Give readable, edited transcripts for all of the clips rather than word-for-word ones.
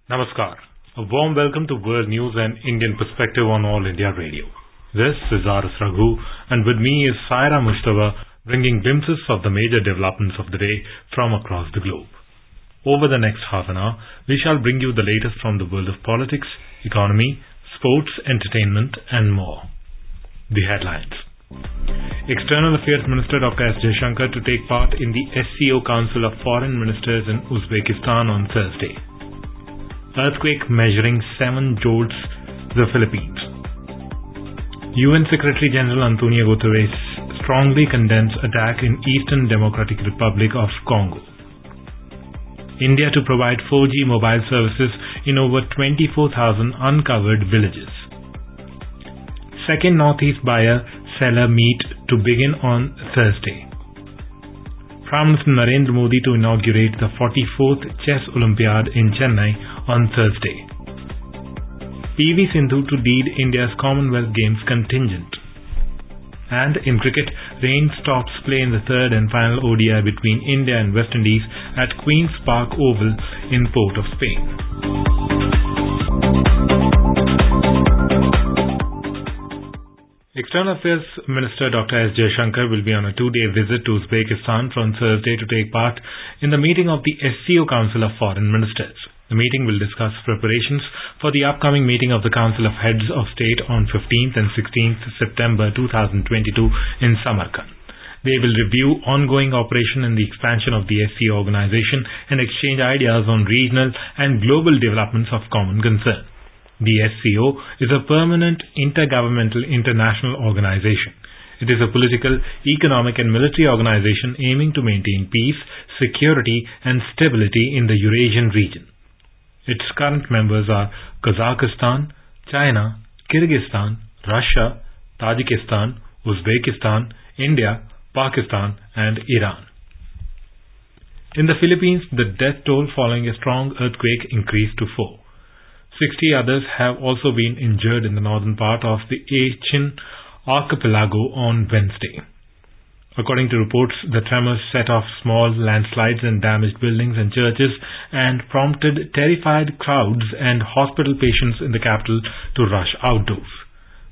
Namaskar. A warm welcome to World News and Indian Perspective on All India Radio. This is R.S. Raghu, and with me is Saira Mustafa, bringing glimpses of the major developments of the day from across the globe. Over the next half an hour, we shall bring you the latest from the world of politics, economy, sports, entertainment, and more. The headlines. External Affairs Minister Dr. S. Jaishankar to take part in the SCO Council of Foreign Ministers in Uzbekistan on Thursday. Earthquake measuring 7 jolts the Philippines. UN Secretary General Antonio Guterres strongly condemns attack in Eastern Democratic Republic of Congo. India to provide 4G mobile services in over 24,000 uncovered villages. Second Northeast buyer-seller meet to begin on Thursday. Prime Minister Narendra Modi to inaugurate the 44th Chess Olympiad in Chennai on Thursday. PV Sindhu to lead India's Commonwealth Games contingent. And in cricket, rain stops play in the third and final ODI between India and West Indies at Queen's Park Oval in Port of Spain. External Affairs Minister Dr. S. Jaishankar will be on a 2-day visit to Uzbekistan from Thursday to take part in the meeting of the SCO Council of Foreign Ministers. The meeting will discuss preparations for the upcoming meeting of the Council of Heads of State on 15th and 16th September 2022 in Samarkand. They will review ongoing operation and the expansion of the SCO organization and exchange ideas on regional and global developments of common concern. The SCO is a permanent intergovernmental international organization. It is a political, economic and military organization aiming to maintain peace, security and stability in the Eurasian region. Its current members are Kazakhstan, China, Kyrgyzstan, Russia, Tajikistan, Uzbekistan, India, Pakistan and Iran. In the Philippines, the death toll following a strong earthquake increased to 4. 60 others have also been injured in the northern part of the Achin archipelago on Wednesday. According to reports, the tremors set off small landslides and damaged buildings and churches and prompted terrified crowds and hospital patients in the capital to rush outdoors.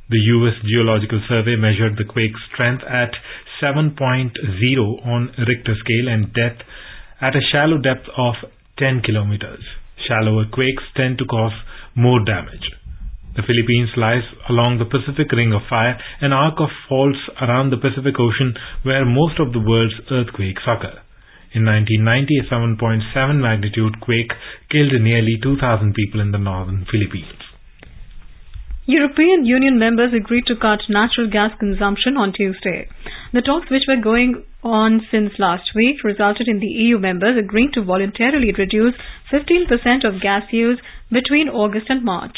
The U.S. Geological Survey measured the quake's strength at 7.0 on Richter scale and depth at a shallow depth of 10 kilometers. Shallower quakes tend to cause more damage. The Philippines lies along the Pacific Ring of Fire, an arc of faults around the Pacific Ocean where most of the world's earthquakes occur. In 1990, a 7.7 magnitude quake killed nearly 2,000 people in the northern Philippines. European Union members agreed to cut natural gas consumption on Tuesday. The talks, which were going on since last week, resulted in the EU members agreeing to voluntarily reduce 15% of gas use between August and March.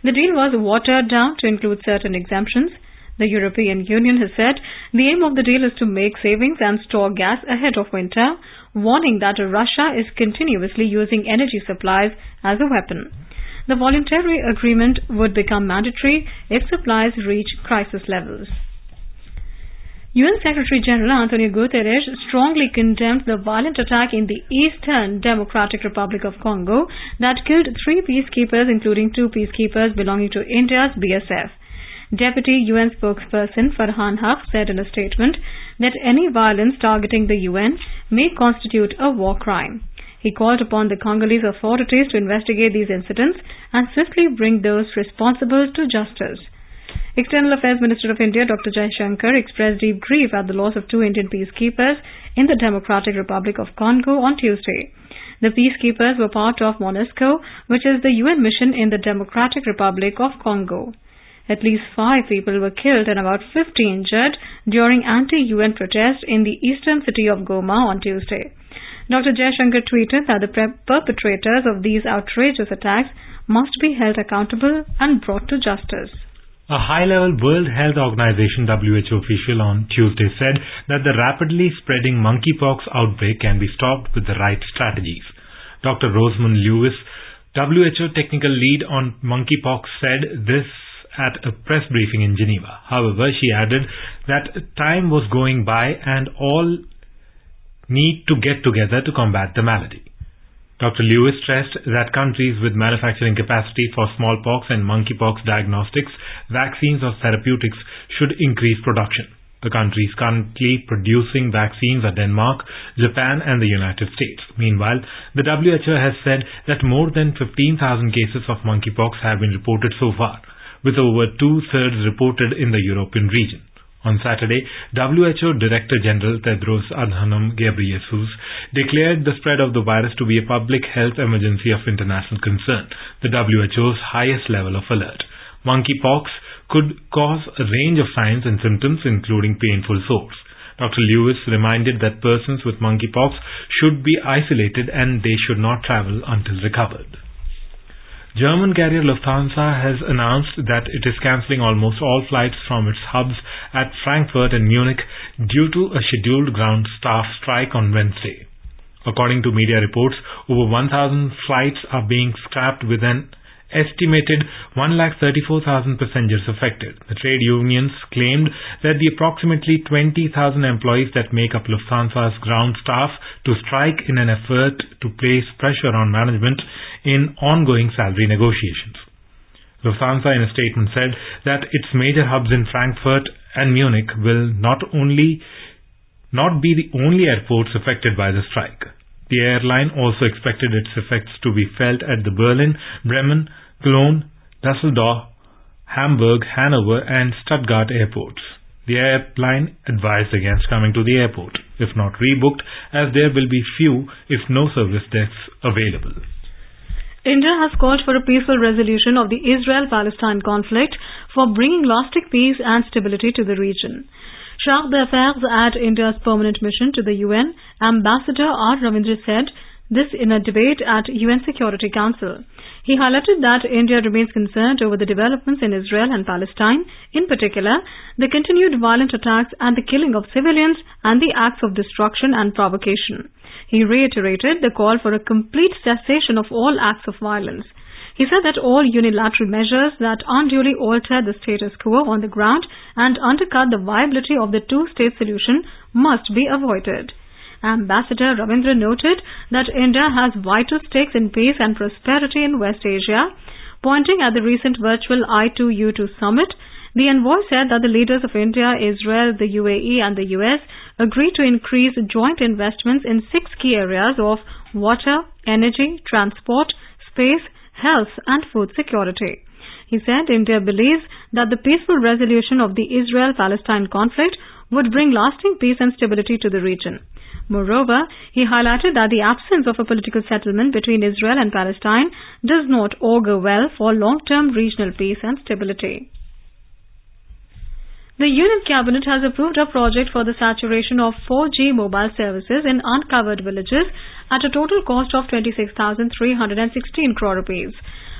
The deal was watered down to include certain exemptions. The European Union has said the aim of the deal is to make savings and store gas ahead of winter, warning that Russia is continuously using energy supplies as a weapon. The voluntary agreement would become mandatory if supplies reach crisis levels. UN Secretary General Antonio Guterres strongly condemned the violent attack in the Eastern Democratic Republic of Congo that killed 3 peacekeepers, including 2 peacekeepers belonging to India's BSF. Deputy UN spokesperson Farhan Haq said in a statement that any violence targeting the UN may constitute a war crime. He called upon the Congolese authorities to investigate these incidents and swiftly bring those responsible to justice. External Affairs Minister of India Dr. Jaishankar expressed deep grief at the loss of 2 Indian peacekeepers in the Democratic Republic of Congo on Tuesday. The peacekeepers were part of MONUSCO, which is the UN mission in the Democratic Republic of Congo. At least 5 people were killed and about 50 injured during anti-UN protests in the eastern city of Goma on Tuesday. Dr. Jaishankar tweeted that the perpetrators of these outrageous attacks must be held accountable and brought to justice. A high-level World Health Organization WHO official on Tuesday said that the rapidly spreading monkeypox outbreak can be stopped with the right strategies. Dr. Rosamund Lewis, WHO technical lead on monkeypox, said this at a press briefing in Geneva. However, she added that time was going by and all need to get together to combat the malady. Dr. Lewis stressed that countries with manufacturing capacity for smallpox and monkeypox diagnostics, vaccines or therapeutics should increase production. The countries currently producing vaccines are Denmark, Japan and the United States. Meanwhile, the WHO has said that more than 15,000 cases of monkeypox have been reported so far, with over 2/3 reported in the European region. On Saturday, WHO Director General Tedros Adhanom Ghebreyesus declared the spread of the virus to be a public health emergency of international concern, the WHO's highest level of alert. Monkeypox could cause a range of signs and symptoms, including painful sores. Dr. Lewis reminded that persons with monkeypox should be isolated and they should not travel until recovered. German carrier Lufthansa has announced that it is cancelling almost all flights from its hubs at Frankfurt and Munich due to a scheduled ground staff strike on Wednesday. According to media reports, over 1,000 flights are being scrapped with an estimated 134,000 passengers affected. The trade unions claimed that the approximately 20,000 employees that make up Lufthansa's ground staff to strike in an effort to place pressure on management in ongoing salary negotiations. Lufthansa in a statement said that its major hubs in Frankfurt and Munich will not be the only airports affected by the strike. The airline also expected its effects to be felt at the Berlin, Bremen, Cologne, Düsseldorf, Hamburg, Hanover and Stuttgart airports. The airline advised against coming to the airport, if not rebooked, as there will be few, if no service desks available. India has called for a peaceful resolution of the Israel-Palestine conflict for bringing lasting peace and stability to the region. Chargé d'Affaires at India's permanent mission to the UN, Ambassador R. Ravindra said this in a debate at UN Security Council. He highlighted that India remains concerned over the developments in Israel and Palestine, in particular, the continued violent attacks and the killing of civilians and the acts of destruction and provocation. He reiterated the call for a complete cessation of all acts of violence. He said that all unilateral measures that unduly alter the status quo on the ground and undercut the viability of the two-state solution must be avoided. Ambassador Ravindra noted that India has vital stakes in peace and prosperity in West Asia. Pointing at the recent virtual I2U2 summit, the envoy said that the leaders of India, Israel, the UAE and the US agreed to increase joint investments in 6 key areas of water, energy, transport, space, health and food security. He said India believes that the peaceful resolution of the Israel-Palestine conflict would bring lasting peace and stability to the region. Moreover, he highlighted that the absence of a political settlement between Israel and Palestine does not augur well for long-term regional peace and stability. The Union Cabinet has approved a project for the saturation of 4G mobile services in uncovered villages at a total cost of 26,316 crore rupees.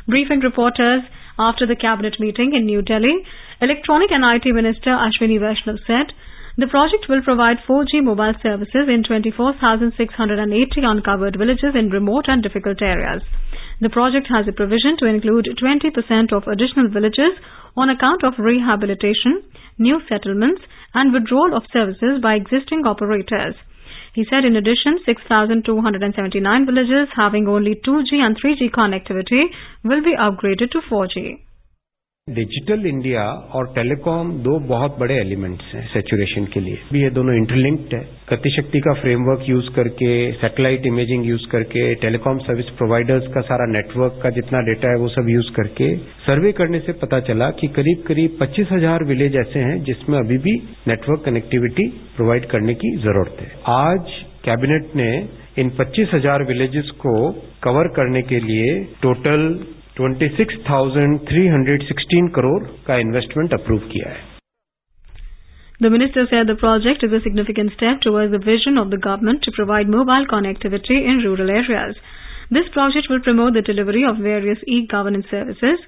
Briefing reporters after the Cabinet meeting in New Delhi, Electronic and IT Minister Ashwini Vaishnav said the project will provide 4G mobile services in 24,680 uncovered villages in remote and difficult areas. The project has a provision to include 20% of additional villages on account of rehabilitation, new settlements and withdrawal of services by existing operators. He said in addition, 6,279 villages having only 2G and 3G connectivity will be upgraded to 4G. Digital India और telecom 2 बहुत बड़े elements हैं saturation के लिए भी। ये दोनों interlinked है। गतिशक्ति का फ्रेमवर्क यूज करके, सैटेलाइट इमेजिंग यूज करके, टेलीकॉम सर्विस प्रोवाइडर्स का सारा नेटवर्क का जितना डेटा है वो सब यूज करके सर्वे करने से पता चला कि करीब 25,000 विलेज ऐसे हैं जिसमें अभी भी नेटवर्क कनेक्टिविटी प्रोवाइड करने की जरूरत है। आज कैबिनेट ने इन 25,000 विलेजेस को कवर करने के लिए टोटल 26,316 crore का इन्वेस्टमेंट अप्रूव किया है। The minister said the project is a significant step towards the vision of the government to provide mobile connectivity in rural areas. This project will promote the delivery of various e-governance services,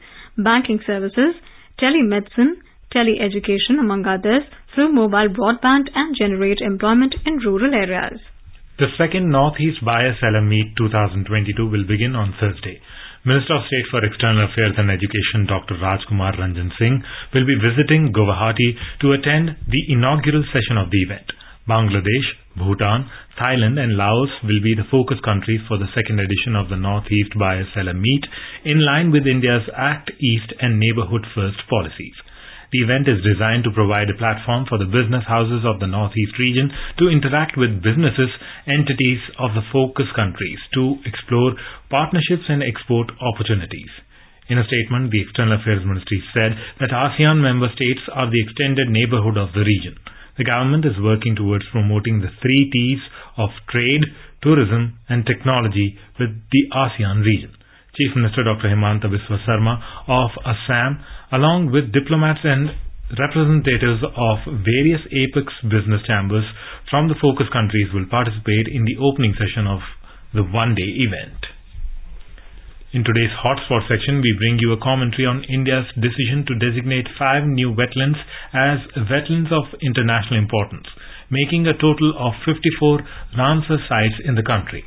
banking services, telemedicine, tele-education among others through mobile broadband and generate employment in rural areas. The second Northeast Buyer Seller Meet 2022 will begin on Thursday. Minister of State for External Affairs and Education Dr. Rajkumar Ranjan Singh will be visiting Guwahati to attend the inaugural session of the event. Bangladesh, Bhutan, Thailand and Laos will be the focus countries for the second edition of the Northeast Buyer-Seller Meet in line with India's Act East and Neighbourhood First policies. The event is designed to provide a platform for the business houses of the Northeast region to interact with businesses, entities of the focus countries to explore partnerships and export opportunities. In a statement, the External Affairs Ministry said that ASEAN member states are the extended neighbourhood of the region. The government is working towards promoting the 3 T's of trade, tourism and technology with the ASEAN region. Chief Minister Dr. Himanta Biswa Sarma of Assam, along with diplomats and representatives of various apex business chambers from the focus countries, will participate in the opening session of the one-day event. In today's Hotspot section, we bring you a commentary on India's decision to designate 5 new wetlands as wetlands of international importance, making a total of 54 Ramsar sites in the country.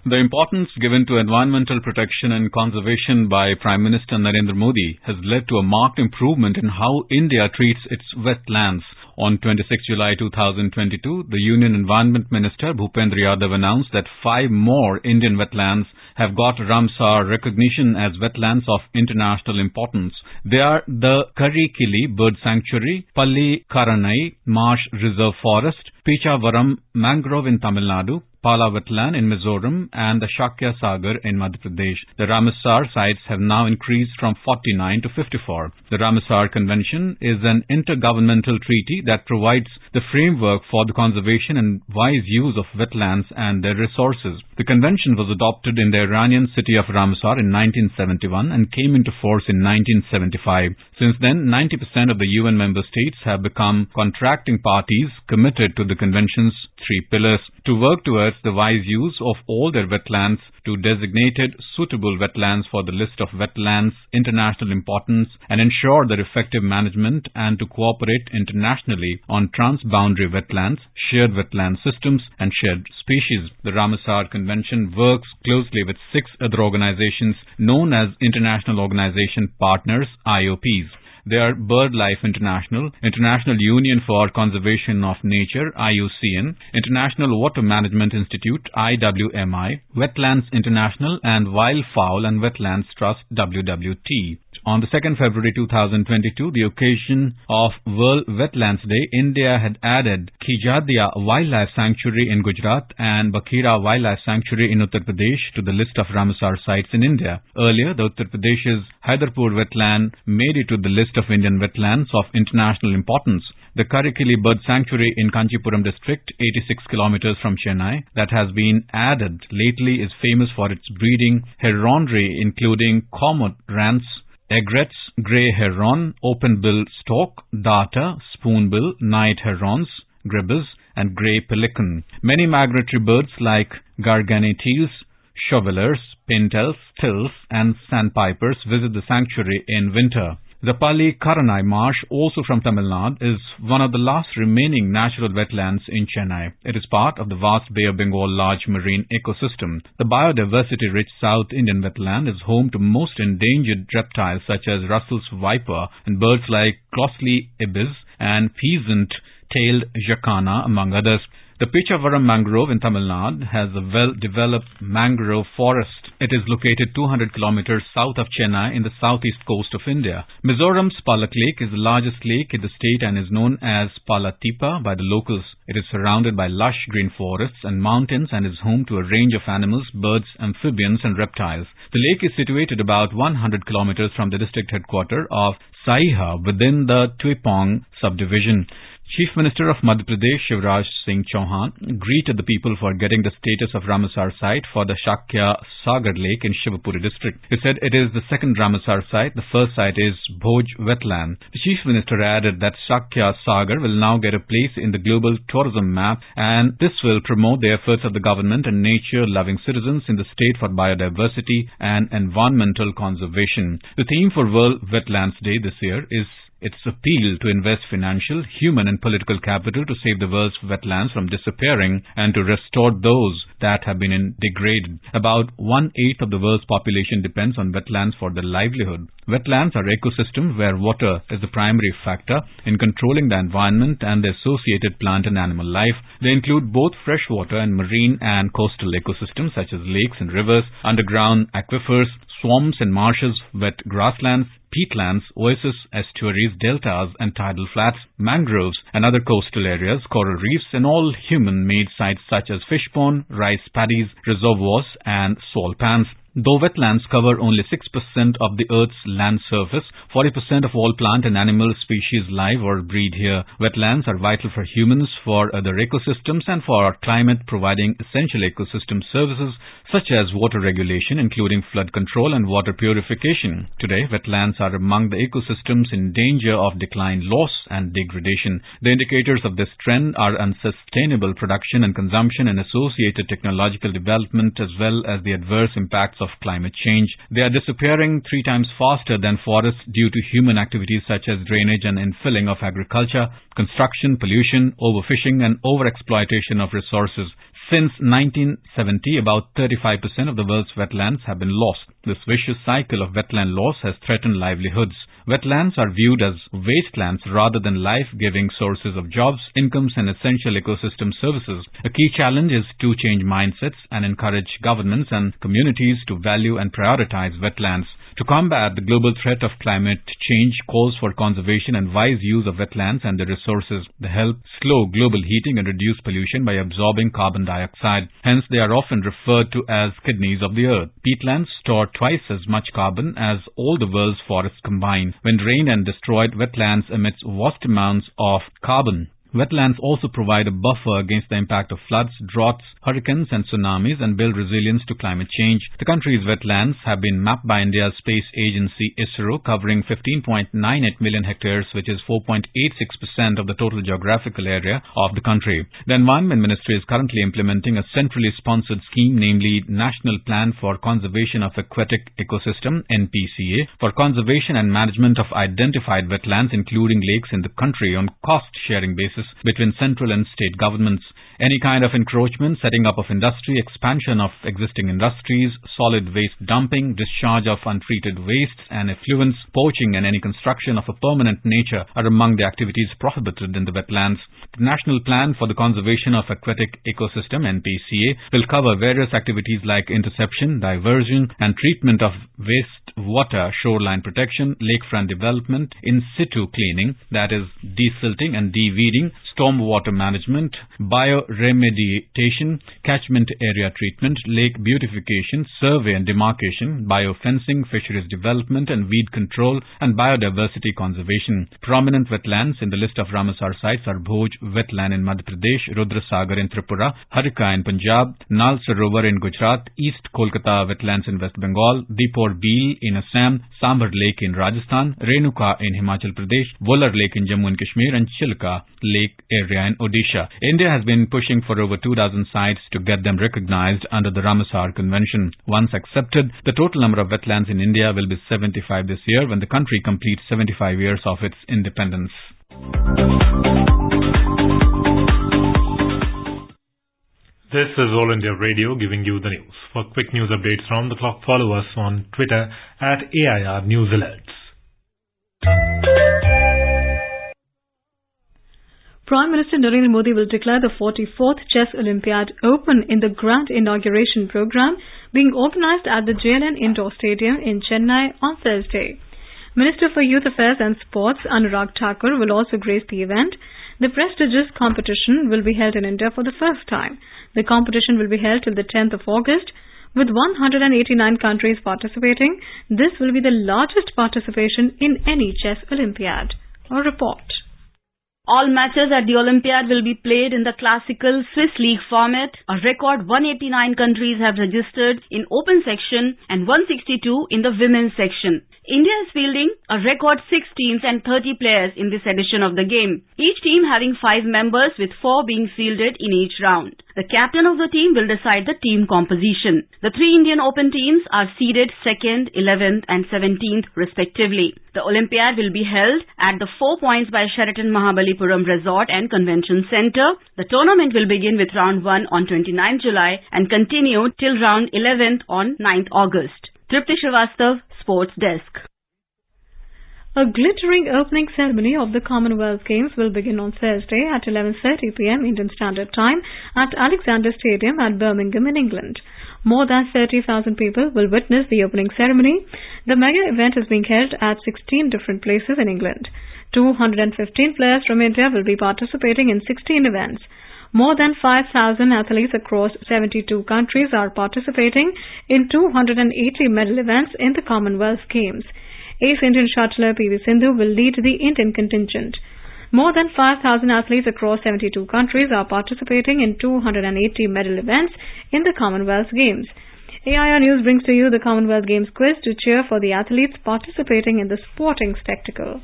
The importance given to environmental protection and conservation by Prime Minister Narendra Modi has led to a marked improvement in how India treats its wetlands. On 26 July 2022, the Union Environment Minister Bhupendra Yadav announced that 5 more Indian wetlands have got Ramsar recognition as wetlands of international importance. They are the Karikili Bird Sanctuary, Pallikaranai Marsh Reserve Forest, Pichavaram Mangrove in Tamil Nadu, Pala Wetland in Mizoram and the Shakya Sagar in Madhya Pradesh. The Ramsar sites have now increased from 49 to 54. The Ramsar Convention is an intergovernmental treaty that provides the framework for the conservation and wise use of wetlands and their resources. The convention was adopted in the Iranian city of Ramsar in 1971 and came into force in 1975. Since then, 90% of the UN member states have become contracting parties committed to the convention's 3 pillars. To work towards the wise use of all their wetlands, to designated suitable wetlands for the list of wetlands international importance and ensure their effective management, and to cooperate internationally on transboundary wetlands, shared wetland systems and shared species. The Ramsar Convention works closely with 6 other organizations known as International Organization Partners, IOPs. They are BirdLife International, International Union for Conservation of Nature, IUCN, International Water Management Institute, IWMI, Wetlands International and Wildfowl and Wetlands Trust, WWT. On the 2nd February 2022, the occasion of World Wetlands Day, India had added Khijadia Wildlife Sanctuary in Gujarat and Bakhira Wildlife Sanctuary in Uttar Pradesh to the list of Ramsar sites in India. Earlier, the Uttar Pradesh's Hyderpur wetland made it to the list of Indian wetlands of international importance. The Karikili Bird Sanctuary in Kanchipuram district, 86 kilometers from Chennai, that has been added lately is famous for its breeding heronry including cormorants, egrets, grey heron, open-bill stork, darter, spoonbill, night herons, gibbous and grey pelican. Many migratory birds like gargantules, shovelers, pintels, tills and sandpipers visit the sanctuary in winter. The Pallikaranai marsh, also from Tamil Nadu, is one of the last remaining natural wetlands in Chennai. It is part of the vast Bay of Bengal large marine ecosystem. The biodiversity-rich South Indian wetland is home to most endangered reptiles such as Russell's viper and birds like costly ibis and peasant-tailed jacana, among others. The Pichavaram mangrove in Tamil Nadu has a well-developed mangrove forest. It is located 200 kilometers south of Chennai in the southeast coast of India. Mizoram's Palak Lake is the largest lake in the state and is known as Palatipa by the locals. It is surrounded by lush green forests and mountains and is home to a range of animals, birds, amphibians and reptiles. The lake is situated about 100 kilometers from the district headquarters of Saiha within the Tuipong subdivision. Chief Minister of Madhya Pradesh Shivraj Singh Chauhan greeted the people for getting the status of Ramsar site for the Shakya Sagar Lake in Shivapuri district. He said it is the second Ramsar site. The first site is Bhoj wetland. The Chief Minister added that Shakya Sagar will now get a place in the global tourism map, and this will promote the efforts of the government and nature-loving citizens in the state for biodiversity and environmental conservation. The theme for World Wetlands Day this year is its appeal to invest financial, human and political capital to save the world's wetlands from disappearing and to restore those that have been degraded. About 1/8 of the world's population depends on wetlands for their livelihood. Wetlands are ecosystems where water is the primary factor in controlling the environment and the associated plant and animal life. They include both freshwater and marine and coastal ecosystems such as lakes and rivers, underground aquifers, swamps and marshes, wet grasslands, peatlands, oases, estuaries, deltas and tidal flats, mangroves and other coastal areas, coral reefs and all human-made sites such as fish pond, rice paddies, reservoirs and salt pans. Though wetlands cover only 6% of the Earth's land surface, 40% of all plant and animal species live or breed here. Wetlands are vital for humans, for other ecosystems and for our climate, providing essential ecosystem services such as water regulation, including flood control and water purification. Today, wetlands are among the ecosystems in danger of decline, loss and degradation. The indicators of this trend are unsustainable production and consumption and associated technological development, as well as the adverse impacts of climate change. They are disappearing 3 times faster than forests due to human activities such as drainage and infilling of agriculture, construction, pollution, overfishing and overexploitation of resources. Since 1970, about 35% of the world's wetlands have been lost. This vicious cycle of wetland loss has threatened livelihoods. Wetlands are viewed as wastelands rather than life-giving sources of jobs, incomes and essential ecosystem services. A key challenge is to change mindsets and encourage governments and communities to value and prioritize wetlands. To combat the global threat of climate change calls for conservation and wise use of wetlands and their resources. They help slow global heating and reduce pollution by absorbing carbon dioxide. Hence, they are often referred to as kidneys of the earth. Peatlands store twice as much carbon as all the world's forests combined. When drained and destroyed, wetlands emit vast amounts of carbon. Wetlands also provide a buffer against the impact of floods, droughts, hurricanes and tsunamis and build resilience to climate change. The country's wetlands have been mapped by India's space agency ISRO, covering 15.98 million hectares, which is 4.86% of the total geographical area of the country. The Environment Ministry is currently implementing a centrally sponsored scheme, namely National Plan for Conservation of Aquatic Ecosystem (NPCA) for conservation and management of identified wetlands, including lakes in the country, on cost-sharing basis between central and state governments. Any kind of encroachment, setting up of industry, expansion of existing industries, solid waste dumping, discharge of untreated wastes and effluents, poaching and any construction of a permanent nature are among the activities prohibited in the wetlands. The National Plan for the Conservation of Aquatic Ecosystem (NPCA) will cover various activities like interception, diversion and treatment of wastewater, shoreline protection, lakefront development, in situ cleaning, that is desilting and deweeding, stormwater management, bioremediation, catchment area treatment, lake beautification, survey and demarcation, biofencing, fisheries development and weed control, and biodiversity conservation. Prominent wetlands in the list of Ramsar sites are Bhoj Wetland in Madhya Pradesh, Rudrasagar in Tripura, Harika in Punjab, Nal Sarovar in Gujarat, East Kolkata Wetlands in West Bengal, Deepor Beel in Assam, Sambar Lake in Rajasthan, Renuka in Himachal Pradesh, Volar Lake in Jammu and Kashmir, and Chilka Lake area in Odisha. India has been pushing for over 2,000 sites to get them recognized under the Ramsar Convention. Once accepted, the total number of wetlands in India will be 75 this year, when the country completes 75 years of its independence. This is All India Radio giving you the news. For quick news updates round the clock, follow us on Twitter at AIR News Alerts. Prime Minister Narendra Modi will declare the 44th Chess Olympiad open in the Grand Inauguration program being organized at the JLN Indoor Stadium in Chennai on Thursday. Minister for Youth Affairs and Sports Anurag Thakur will also grace the event. The prestigious competition will be held in India for the first time. The competition will be held till the 10th of August. With 189 countries participating, this will be the largest participation in any chess Olympiad. A report. All matches at the Olympiad will be played in the classical Swiss League format. A record 189 countries have registered in open section and 162 in the women's section. India is fielding a record 6 teams and 30 players in this edition of the game, each team having 5 members with 4 being fielded in each round. The captain of the team will decide the team composition. The 3 Indian Open teams are seeded 2nd, 11th and 17th respectively. The Olympiad will be held at the 4 Points by Sheraton Mahabalipuram Resort and Convention Centre. The tournament will begin with round 1 on 29 July and continue till round 11th on 9th August. Tripti Srivastav, Sports Desk. A glittering opening ceremony of the Commonwealth Games will begin on Thursday at 11:30 p.m. Indian Standard Time at Alexander Stadium at Birmingham in England. More than 30,000 people will witness the opening ceremony. The mega event is being held at 16 different places in England. 215 players from India will be participating in 16 events. More than 5,000 athletes across 72 countries are participating in 280 medal events in the Commonwealth Games. Ace Indian shuttler PV Sindhu will lead the Indian contingent. More than 5,000 athletes across 72 countries are participating in 280 medal events in the Commonwealth Games. AIR News brings to you the Commonwealth Games quiz to cheer for the athletes participating in the sporting spectacle.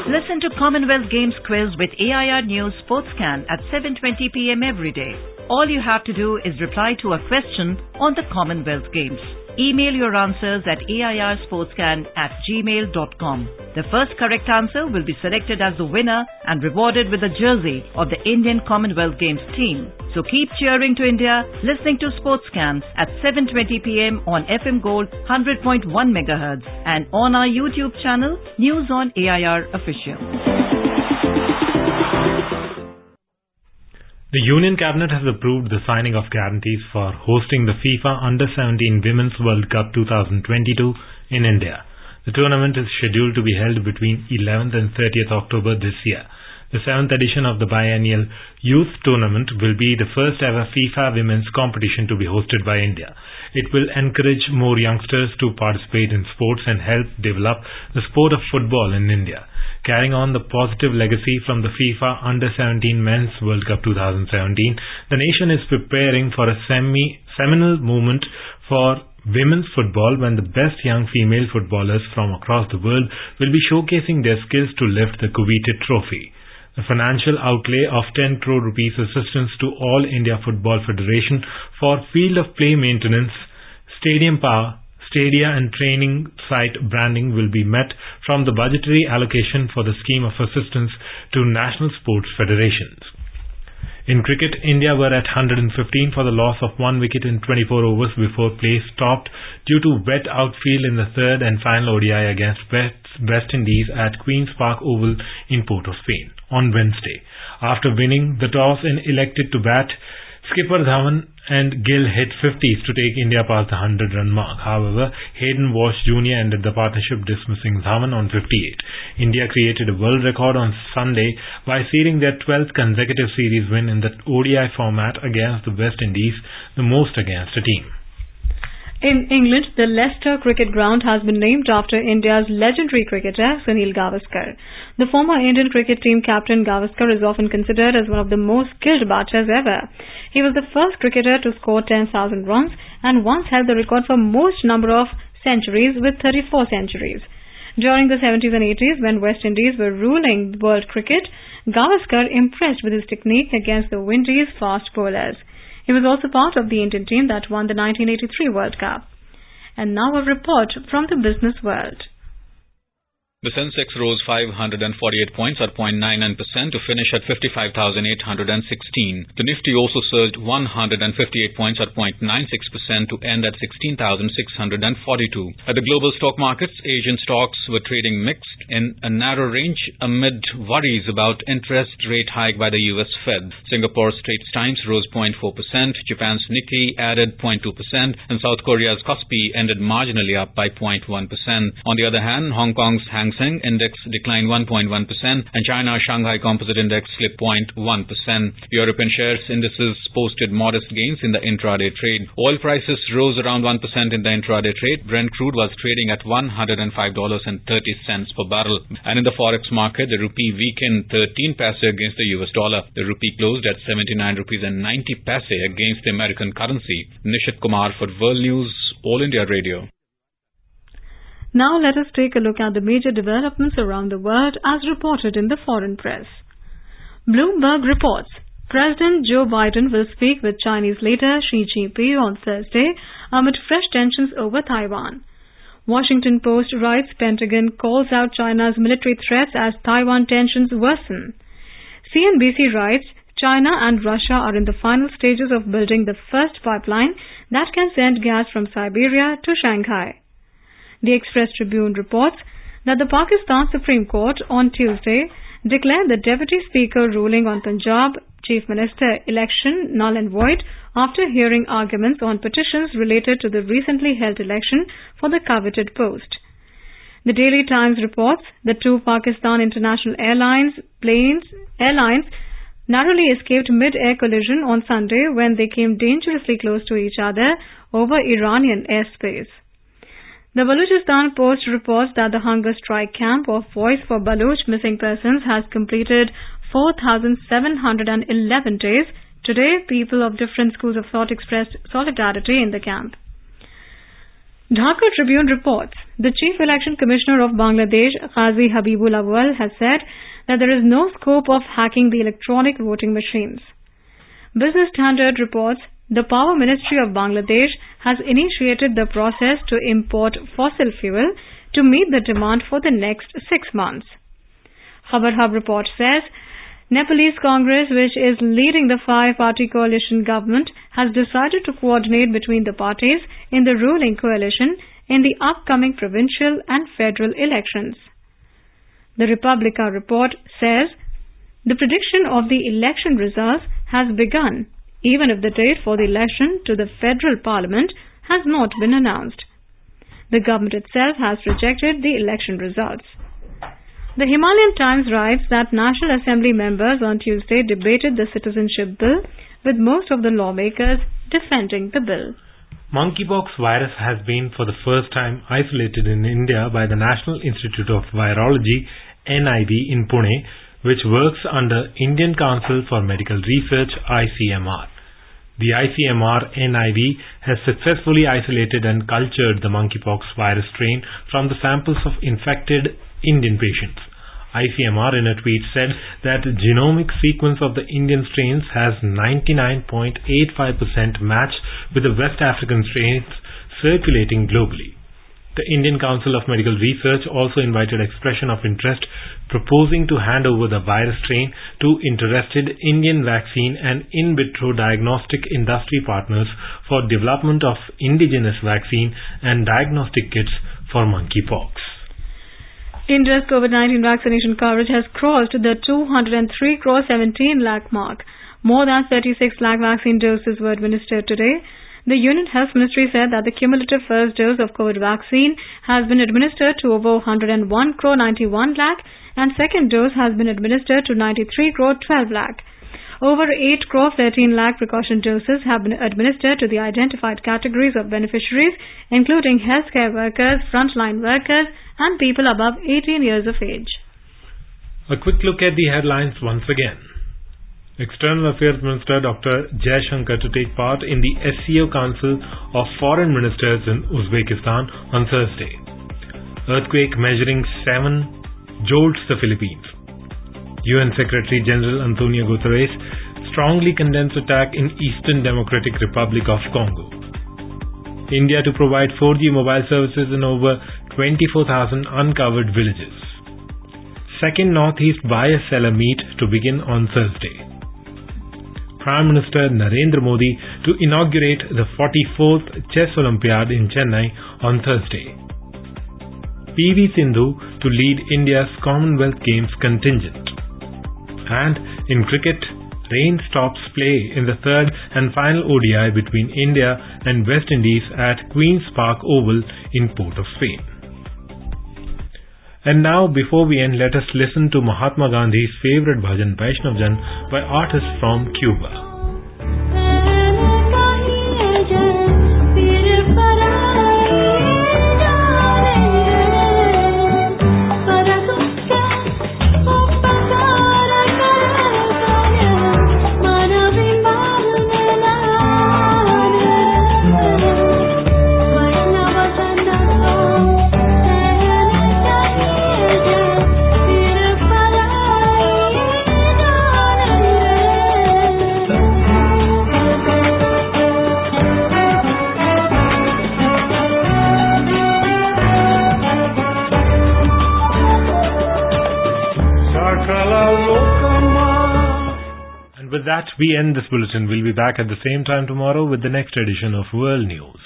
Listen to Commonwealth Games quiz with AIR News Sportscan at 7:20 p.m. every day. All you have to do is reply to a question on the Commonwealth Games. Email your answers at airsportscan@gmail.com. The first correct answer will be selected as the winner and rewarded with a jersey of the Indian Commonwealth Games team. So keep cheering to India, listening to Sportscan at 7:20 p.m. on FM Gold 100.1 MHz and on our YouTube channel, News on AIR Official. The Union Cabinet has approved the signing of guarantees for hosting the FIFA Under-17 Women's World Cup 2022 in India. The tournament is scheduled to be held between 11th and 30th October this year. The 7th edition of the biennial youth tournament will be the first ever FIFA women's competition to be hosted by India. It will encourage more youngsters to participate in sports and help develop the sport of football in India. Carrying on the positive legacy from the FIFA Under-17 Men's World Cup 2017, the nation is preparing for a seminal moment for women's football when the best young female footballers from across the world will be showcasing their skills to lift the coveted trophy. The financial outlay of 10 crore rupees assistance to All India Football Federation for field of play maintenance, stadium power, stadia and training site branding will be met from the budgetary allocation for the scheme of assistance to national sports federations. In cricket, India were at 115 for the loss of 1 wicket in 24 overs before play stopped due to wet outfield in the third and final ODI against West Indies at Queen's Park Oval in Port of Spain on Wednesday. After winning the toss and elected to bat, skipper Dhawan and Gill hit 50s to take India past the 100-run mark. However, Hayden Walsh Jr. ended the partnership dismissing Dhawan on 58. India created a world record on Sunday by sealing their 12th consecutive series win in the ODI format against the West Indies, the most against a team. In England, the Leicester Cricket Ground has been named after India's legendary cricketer Sunil Gavaskar. The former Indian cricket team captain Gavaskar is often considered as one of the most skilled batters ever. He was the first cricketer to score 10,000 runs and once held the record for most number of centuries with 34 centuries. During the 70s and 80s, when West Indies were ruling world cricket, Gavaskar impressed with his technique against the Windies' fast bowlers. He was also part of the Indian team that won the 1983 World Cup. And now a report from the business world. The Sensex rose 548 points or 0.99% to finish at 55,816. The Nifty also surged 158 points or 0.96% to end at 16,642. At the global stock markets, Asian stocks were trading mixed in a narrow range amid worries about interest rate hike by the US Fed. Singapore's Straits Times rose 0.4%, Japan's Nikkei added 0.2%, and South Korea's Kospi ended marginally up by 0.1%. On the other hand, Hong Kong's Hang Hang Seng Index declined 1.1% and China Shanghai Composite Index slipped 0.1%. European shares indices posted modest gains in the intraday trade. Oil prices rose around 1% in the intraday trade. Brent crude was trading at $105.30 per barrel. And in the forex market, the rupee weakened 13 paise against the US dollar. The rupee closed at 79 rupees and 90 paise against the American currency. Nishit Kumar for World News, All India Radio. Now let us take a look at the major developments around the world as reported in the foreign press. Bloomberg reports President Joe Biden will speak with Chinese leader Xi Jinping on Thursday amid fresh tensions over Taiwan. Washington Post writes Pentagon calls out China's military threats as Taiwan tensions worsen. CNBC writes China and Russia are in the final stages of building the first pipeline that can send gas from Siberia to Shanghai. The Express Tribune reports that the Pakistan Supreme Court on Tuesday declared the Deputy Speaker ruling on Punjab Chief Minister election null and void after hearing arguments on petitions related to the recently held election for the coveted post. The Daily Times reports the two Pakistan International Airlines narrowly escaped mid-air collision on Sunday when they came dangerously close to each other over Iranian airspace. The Balochistan Post reports that the hunger strike camp of Voice for Baloch Missing Persons has completed 4,711 days. Today, people of different schools of thought expressed solidarity in the camp. Dhaka Tribune reports the Chief Election Commissioner of Bangladesh, Qazi Habibul Awwal, has said that there is no scope of hacking the electronic voting machines. Business Standard reports the Power Ministry of Bangladesh has initiated the process to import fossil fuel to meet the demand for the next 6 months. Khabar Hub report says Nepalese Congress, which is leading the 5-party coalition government, has decided to coordinate between the parties in the ruling coalition in the upcoming provincial and federal elections. The Republica report says the prediction of the election results has begun, even if the date for the election to the federal parliament has not been announced. The government itself has rejected the election results. The Himalayan Times writes that National Assembly members on Tuesday debated the Citizenship Bill, with most of the lawmakers defending the bill. Monkeypox virus has been for the first time isolated in India by the National Institute of Virology, NIV, in Pune, which works under Indian Council for Medical Research, ICMR. The ICMR NIV has successfully isolated and cultured the monkeypox virus strain from the samples of infected Indian patients. ICMR in a tweet said that the genomic sequence of the Indian strains has 99.85% match with the West African strains circulating globally. The Indian Council of Medical Research also invited expression of interest, proposing to hand over the virus strain to interested Indian vaccine and in vitro diagnostic industry partners for development of indigenous vaccine and diagnostic kits for monkeypox. India's COVID-19 vaccination coverage has crossed the 203 crore 17 lakh mark. More than 36 lakh vaccine doses were administered today. The Union Health Ministry said that the cumulative first dose of COVID vaccine has been administered to over 101 crore 91 lakh and second dose has been administered to 93 crore 12 lakh. Over 8 crore 13 lakh precaution doses have been administered to the identified categories of beneficiaries, including healthcare workers, frontline workers, and people above 18 years of age. A quick look at the headlines once again. External Affairs Minister Dr. Jaishankar to take part in the SCO Council of Foreign Ministers in Uzbekistan on Thursday. Earthquake measuring 7 jolts the Philippines. UN Secretary General Antonio Guterres strongly condemns attack in Eastern Democratic Republic of Congo. India to provide 4G mobile services in over 24,000 uncovered villages. Second Northeast buyer-seller meet to begin on Thursday. Prime Minister Narendra Modi to inaugurate the 44th Chess Olympiad in Chennai on Thursday. PV Sindhu to lead India's Commonwealth Games contingent. And in cricket, rain stops play in the third and final ODI between India and West Indies at Queen's Park Oval in Port of Spain. And now, before we end, let us listen to Mahatma Gandhi's favorite bhajan, Vaishnav Jan, by artists from Cuba. With that, we end this bulletin. We'll be back at the same time tomorrow with the next edition of World News.